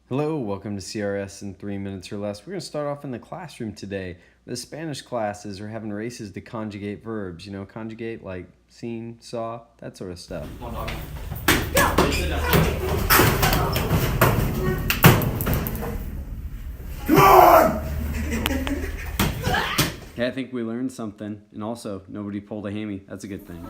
Hello, welcome to CRS in 3 minutes or less. We're going to start off in the classroom today. The Spanish classes are having races to conjugate verbs. You know, conjugate like seen, saw, that sort of stuff. Come on! Yeah, I think we learned something. And also, nobody pulled a hammy. That's a good thing.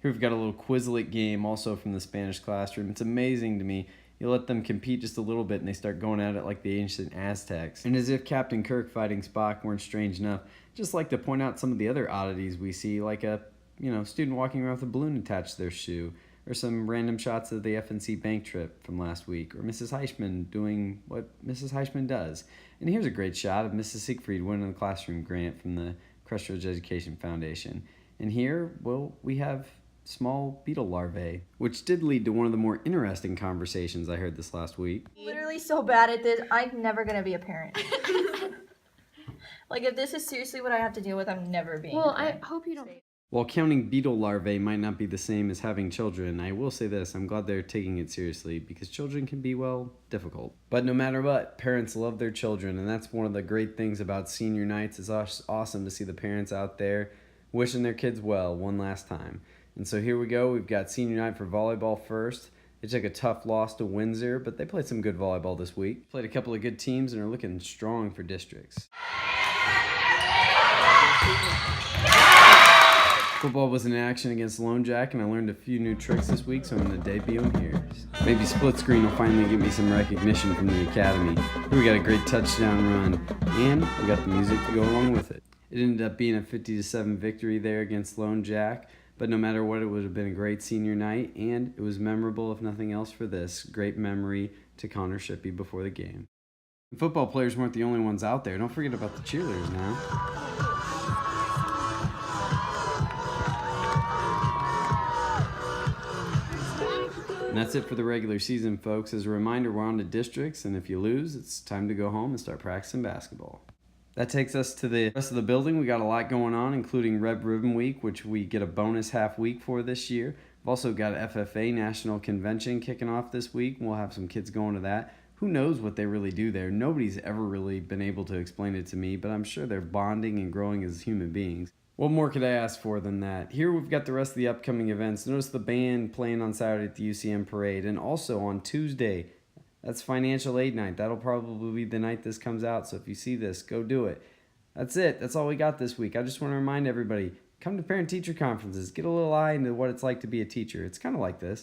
Here we've got a little Quizlet game also from the Spanish classroom. It's amazing to me. You let them compete just a little bit and they start going at it like the ancient Aztecs. And as if Captain Kirk fighting Spock weren't strange enough, just like to point out some of the other oddities we see, like a student walking around with a balloon attached to their shoe, or some random shots of the FNC bank trip from last week, or Mrs. Heichman doing what Mrs. Heichman does. And here's a great shot of Mrs. Siegfried winning the classroom grant from the Crestridge Education Foundation. And here, well, we have small beetle larvae, which did lead to one of the more interesting conversations I heard this last week. Literally so bad at this, I'm never gonna be a parent. Like, if this is seriously what I have to deal with, I'm never being Well, a parent. I hope you don't. While counting beetle larvae might not be the same as having children, I will say this, I'm glad they're taking it seriously because children can be, well, difficult. But no matter what, parents love their children, and that's one of the great things about senior nights. It's awesome to see the parents out there wishing their kids well one last time. And so here we go, we've got senior night for volleyball first. They took a tough loss to Windsor, but they played some good volleyball this week. Played a couple of good teams and are looking strong for districts. Football was in action against Lone Jack, and I learned a few new tricks this week, so I'm going to debut them here. Maybe split screen will finally give me some recognition from the academy. Here we got a great touchdown run, and we got the music to go along with it. It ended up being a 50-7 victory there against Lone Jack, but no matter what, it would have been a great senior night, and it was memorable, if nothing else, for this great memory to Connor Shippey before the game. And football players weren't the only ones out there. Don't forget about the cheerleaders now. And that's it for the regular season, folks. As a reminder, we're on to districts, and if you lose, it's time to go home and start practicing basketball. That takes us to the rest of the building. We got a lot going on, including Red Ribbon Week, which we get a bonus half week for this year. We've also got FFA National Convention kicking off this week, and we'll have some kids going to that. Who knows what they really do there? Nobody's ever really been able to explain it to me, but I'm sure they're bonding and growing as human beings. What more could I ask for than that? Here we've got the rest of the upcoming events. Notice the band playing on Saturday at the UCM Parade, and also on Tuesday, that's Financial Aid Night. That'll probably be the night this comes out, so if you see this, go do it. That's it. That's all we got this week. I just want to remind everybody, come to parent-teacher conferences. Get a little eye into what it's like to be a teacher. It's kind of like this.